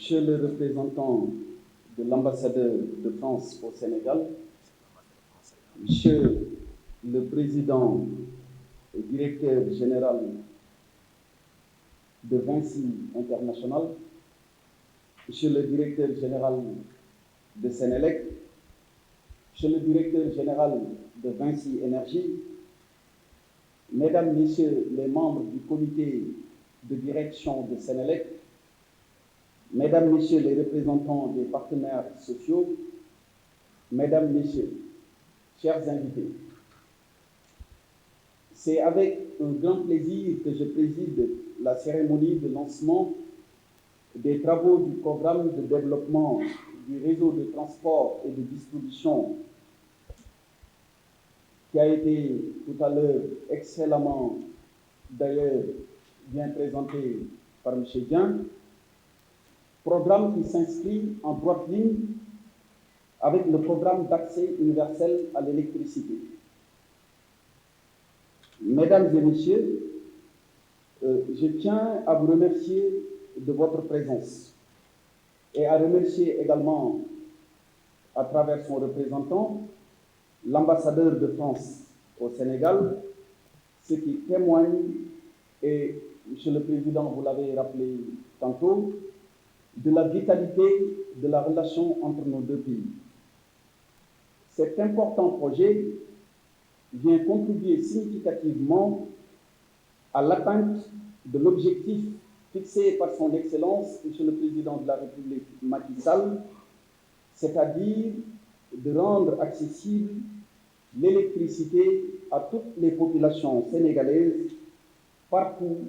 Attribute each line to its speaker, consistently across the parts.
Speaker 1: Monsieur le représentant de l'ambassadeur de France au Sénégal, Monsieur le président et directeur général de Vinci International, Monsieur le directeur général de Sénélec, Monsieur le directeur général de Vinci Énergie, Mesdames, Messieurs les membres du comité de direction de Sénélec, Mesdames, Messieurs les représentants des partenaires sociaux, Mesdames, Messieurs, chers invités, c'est avec un grand plaisir que je préside la cérémonie de lancement des travaux du programme de développement du réseau de transport et de distribution qui a été tout à l'heure excellemment d'ailleurs bien présenté par M. Dieng, programme qui s'inscrit en droite ligne avec le programme d'accès universel à l'électricité. Mesdames et messieurs, je tiens à vous remercier de votre présence et à remercier également, à travers son représentant, l'ambassadeur de France au Sénégal, ce qui témoigne, et Monsieur le Président, vous l'avez rappelé tantôt, de la vitalité de la relation entre nos deux pays. Cet important projet vient contribuer significativement à l'atteinte de l'objectif fixé par son Excellence, Monsieur le Président de la République Macky Sall, c'est-à-dire de rendre accessible l'électricité à toutes les populations sénégalaises partout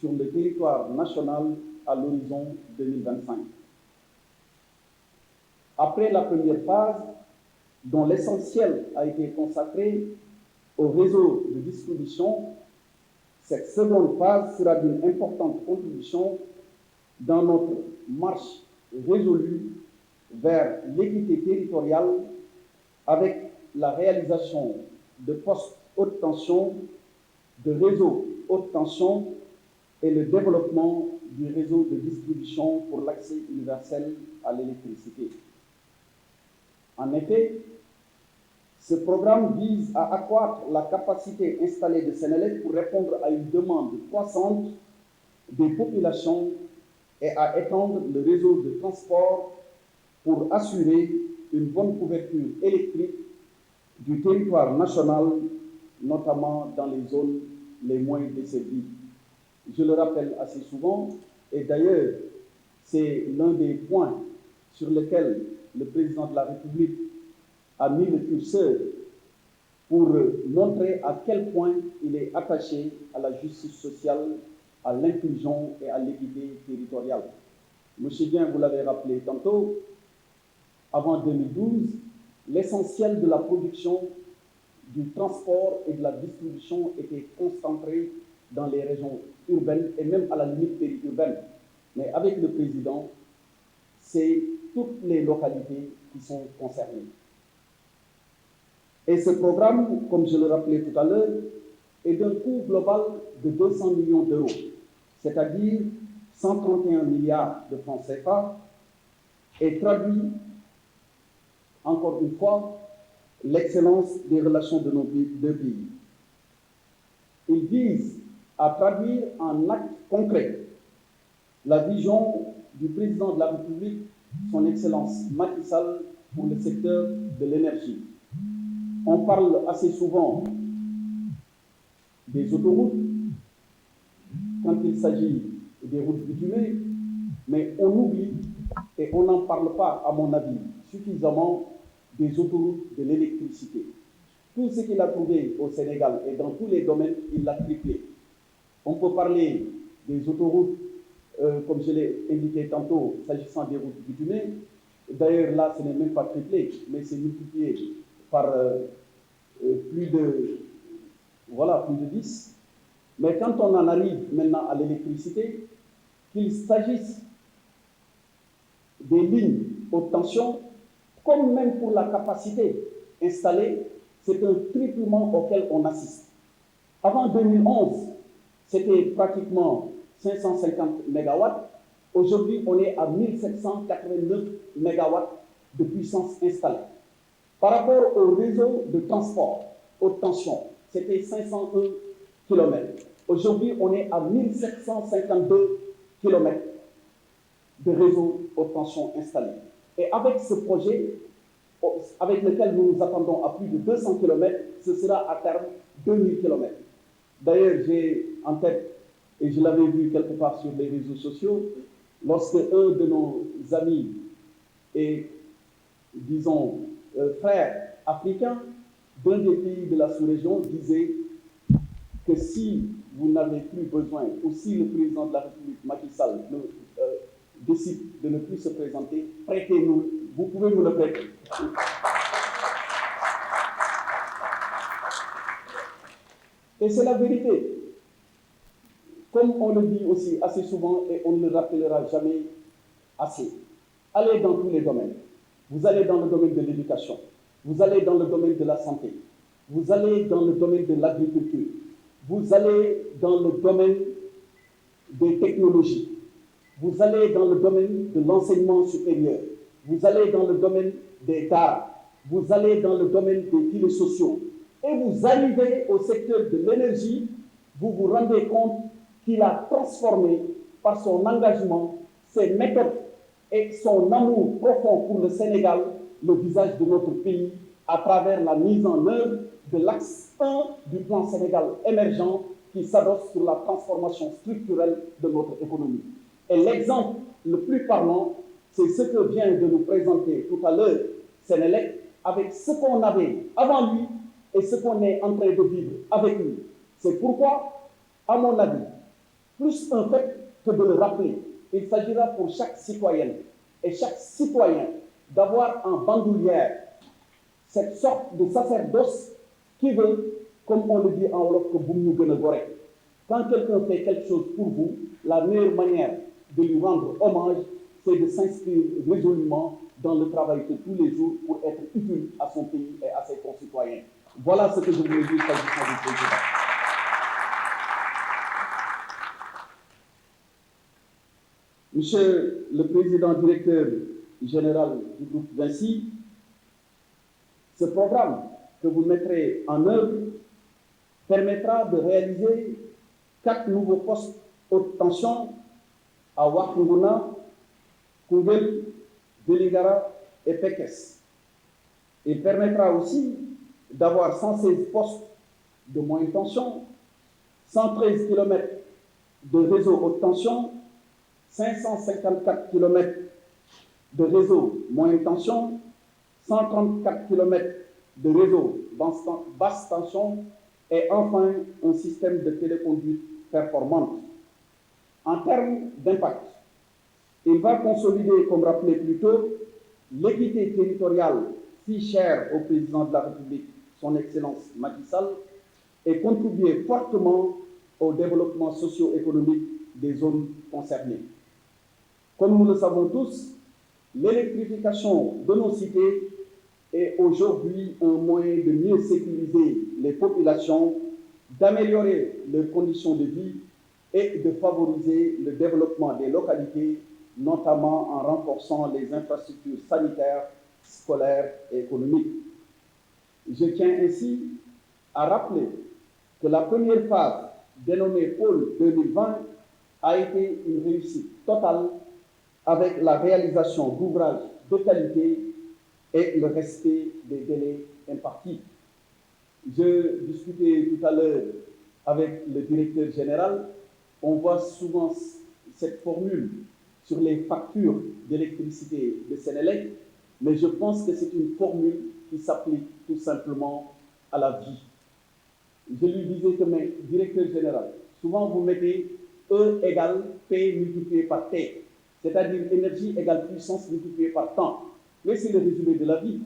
Speaker 1: sur le territoire national à l'horizon 2025. Après la première phase, dont l'essentiel a été consacré au réseau de distribution, cette seconde phase sera d'une importante contribution dans notre marche résolue vers l'équité territoriale avec la réalisation de postes haute tension, de réseaux haute tension et le développement du réseau de distribution pour l'accès universel à l'électricité. En effet, ce programme vise à accroître la capacité installée de Sénélec pour répondre à une demande croissante des populations et à étendre le réseau de transport pour assurer une bonne couverture électrique du territoire national, notamment dans les zones les moins desservies. Je le rappelle assez souvent, et d'ailleurs, c'est l'un des points sur lesquels le président de la République a mis le curseur pour montrer à quel point il est attaché à la justice sociale, à l'inclusion et à l'équité territoriale. Monsieur Dieng, vous l'avez rappelé tantôt, avant 2012, l'essentiel de la production, du transport et de la distribution était concentré dans les régions urbaines et même à la limite périurbaine. Mais avec le président, c'est toutes les localités qui sont concernées. Et ce programme, comme je le rappelais tout à l'heure, est d'un coût global de 200 millions d'euros, c'est-à-dire 131 milliards de francs CFA, et traduit, encore une fois, l'excellence des relations de nos deux pays. Il vise à traduire en actes concrets la vision du président de la République, son Excellence Macky Sall, pour le secteur de l'énergie. On parle assez souvent des autoroutes quand il s'agit des routes bitumées, mais on oublie et on n'en parle pas, à mon avis, suffisamment des autoroutes de l'électricité. Tout ce qu'il a trouvé au Sénégal et dans tous les domaines, il l'a triplé. On peut parler des autoroutes, comme je l'ai indiqué tantôt, s'agissant des routes bitumées. D'ailleurs, là, ce n'est même pas triplé, mais c'est multiplié par plus de 10. Mais quand on en arrive maintenant à l'électricité, qu'il s'agisse des lignes haute tension, comme même pour la capacité installée, c'est un triplement auquel on assiste. Avant 2011, c'était pratiquement 550 MW. Aujourd'hui, on est à 1789 MW de puissance installée. Par rapport au réseau de transport haute tension, c'était 501 km. Aujourd'hui, on est à 1752 km de réseau haute tension installé. Et avec ce projet, avec lequel nous nous attendons à plus de 200 km, ce sera à terme 2000 km. D'ailleurs, j'ai en tête, et je l'avais vu quelque part sur les réseaux sociaux, lorsque un de nos amis et, disons, frères africains d'un des pays de la sous-région disait que si vous n'avez plus besoin, ou si le président de la République, Macky Sall, décide de ne plus se présenter, prêtez-nous, vous pouvez nous le prêter. Et c'est la vérité. Comme on le dit aussi assez souvent et on ne le rappellera jamais assez, allez dans tous les domaines. Vous allez dans le domaine de l'éducation, vous allez dans le domaine de la santé, vous allez dans le domaine de l'agriculture, vous allez dans le domaine des technologies, vous allez dans le domaine de l'enseignement supérieur, vous allez dans le domaine des arts, vous allez dans le domaine des filets sociaux, et vous arrivez au secteur de l'énergie, vous vous rendez compte qu'il a transformé par son engagement, ses méthodes et son amour profond pour le Sénégal, le visage de notre pays à travers la mise en œuvre de l'axe 1 du plan Sénégal émergent qui s'adosse sur la transformation structurelle de notre économie. Et l'exemple le plus parlant, c'est ce que vient de nous présenter tout à l'heure Sénélec avec ce qu'on avait avant lui et ce qu'on est en train de vivre avec lui. C'est pourquoi, à mon avis, plus un fait que de le rappeler, il s'agira pour chaque citoyenne et chaque citoyen d'avoir en bandoulière cette sorte de sacerdoce qui veut, comme on le dit en wolof, que vous nous gore. Quand quelqu'un fait quelque chose pour vous, la meilleure manière de lui rendre hommage, c'est de s'inscrire résolument dans le travail de tous les jours pour être utile à son pays et à ses concitoyens. Voilà ce que je voulais dire s'agissant du président. Monsieur le Président directeur général du groupe Vinci, ce programme que vous mettrez en œuvre permettra de réaliser 4 nouveaux postes haute tension à Wakunguna, Koungheul, Vélingara et Pekes. Il permettra aussi d'avoir 116 postes de moyenne tension, 113 km de réseau haute tension, 554 km de réseau moyenne tension, 134 km de réseau basse tension et enfin un système de téléconduite performante. En termes d'impact, il va consolider, comme rappelé plus tôt, l'équité territoriale si chère au président de la République, son Excellence Macky Sall, et contribuer fortement au développement socio-économique des zones concernées. Comme nous le savons tous, l'électrification de nos cités est aujourd'hui un moyen de mieux sécuriser les populations, d'améliorer leurs conditions de vie et de favoriser le développement des localités, notamment en renforçant les infrastructures sanitaires, scolaires et économiques. Je tiens ainsi à rappeler que la première phase, dénommée Pôle 2020, a été une réussite totale avec la réalisation d'ouvrages de qualité et le respect des délais impartis. Je discutais tout à l'heure avec le directeur général. On voit souvent cette formule sur les factures d'électricité de Sénélec, mais je pense que c'est une formule qui s'applique tout simplement à la vie. Je lui disais que, mais directeur général, souvent vous mettez E égale P multiplié par T, c'est-à-dire énergie égale puissance multipliée par temps. Mais c'est le résumé de la vie.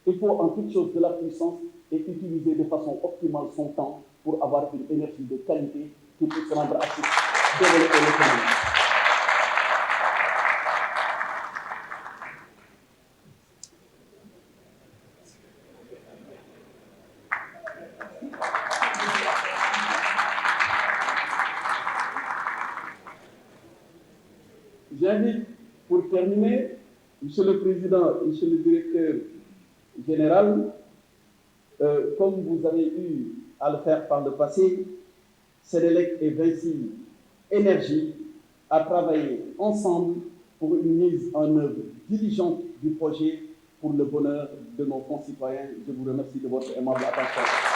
Speaker 1: Il faut en toute chose de la puissance et utiliser de façon optimale son temps pour avoir une énergie de qualité qui puisse rendre actif, développer l'économie. Je J'invite, pour terminer, Monsieur le Président, Monsieur le Directeur Général, comme vous avez eu à le faire par le passé, Sénélec et Vinci Énergie à travailler ensemble pour une mise en œuvre diligente du projet pour le bonheur de nos concitoyens. Je vous remercie de votre aimable attention.